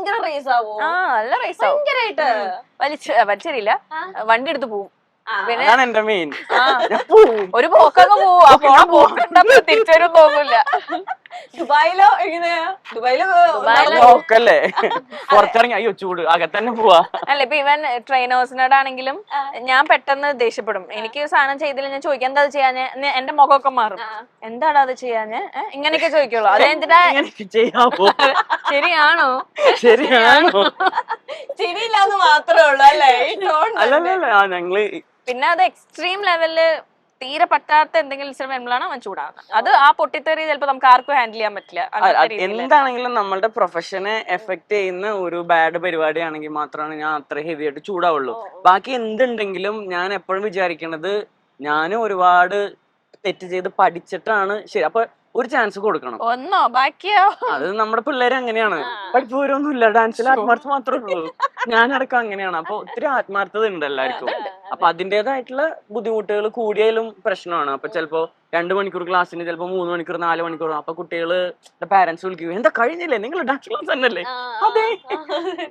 ഭയങ്കര റേസ് ആവോ? നല്ല റേസ് ഭയങ്കരായിട്ട് വലിച്ചെറിയില്ല, വണ്ടി എടുത്ത് പോവും. അതാണ് എന്റെ മെയിൻ. ഒരു പോക്കങ്ങ് പോവും. ആ പോണ പോക്കുണ്ടപ്പോ തിരിച്ചൊരു പോകില്ല. ദുബായിലോ എങ്ങനെയാ? പോക്കല്ലേ, പുറത്തിറങ്ങി അയ്യോ ചൂട്, അകത്തന്നെ പോവാ. അല്ല ഇപ്പൊ ഇവൻ ട്രെയിനേഴ്സിനോടാണെങ്കിലും ഞാൻ പെട്ടെന്ന് ദേഷ്യപ്പെടും. എനിക്ക് സാധനം ചെയ്തില്ല ഞാൻ ചോദിക്കാം എന്താ ചെയ്യാഞ്ഞ്, എന്റെ മുഖമൊക്കെ മാറും. എന്താടാ അത് ചെയ്യാഞ്ഞ്, ഇങ്ങനെയൊക്കെ ചോദിക്കുള്ളൂ. അതെന്തിനാ ചെയ്യാവോ, ശരിയാണോ ശരിയാണോ, ശരിയില്ലാന്ന് മാത്രമേ ഉള്ളൂ അല്ലേ? അല്ലല്ല ഞങ്ങള് പിന്നെ അത് എക്സ്ട്രീം ലെവലില് തീരെ പറ്റാത്ത എന്തെങ്കിലും ഇൻസിഡന്റ് വരുമ്പോഴാണ് അവൻ ചൂടാകുന്നത്. അത് ആ പൊട്ടിത്തെറി ചിലപ്പോ നമുക്ക് ആർക്കും ഹാൻഡിൽ ചെയ്യാൻ പറ്റില്ല. എന്താണെങ്കിലും നമ്മളുടെ പ്രൊഫഷനെ എഫക്ട് ചെയ്യുന്ന ഒരു ബാഡ് പരിപാടി ആണെങ്കിൽ മാത്രമാണ് ഞാൻ അത്ര ഹെവി ആയിട്ട് ചൂടാവുള്ളൂ. ബാക്കി എന്തുണ്ടെങ്കിലും ഞാൻ എപ്പോഴും വിചാരിക്കണത് ഞാൻ ഒരുപാട് തെറ്റ് ചെയ്ത് പഠിച്ചിട്ടാണ് ശരി. അപ്പൊ ഒരു ചാൻസ് കൊടുക്കണം. ഒന്നോ ബാക്കിയോ അത് നമ്മുടെ പിള്ളേര് അങ്ങനെയാണ്. പഠിപ്പ് പോരൊന്നുമില്ല, ഡാൻസിൽ ആത്മാർത്ഥ മാത്രമേ ഉള്ളൂ. ഞാനടക്കം അങ്ങനെയാണ്. അപ്പൊ ഒത്തിരി ആത്മാർത്ഥത ഉണ്ട് എല്ലാവർക്കും. അപ്പൊ അതിൻ്റെതായിട്ടുള്ള ബുദ്ധിമുട്ടുകൾ കൂടിയാലും പ്രശ്നമാണ്. അപ്പൊ ചിലപ്പോ 2 മണിക്കൂർ ക്ലാസ്സിന് ചിലപ്പോ 3 മണിക്കൂർ 4 മണിക്കൂർ. അപ്പൊ കുട്ടികള് പാരന്റ്സ് വിളിക്കും, എന്താ കഴിഞ്ഞില്ലേ നിങ്ങൾ ഡാൻസ് ക്ലാസ് തന്നെയല്ലേ? അതെ.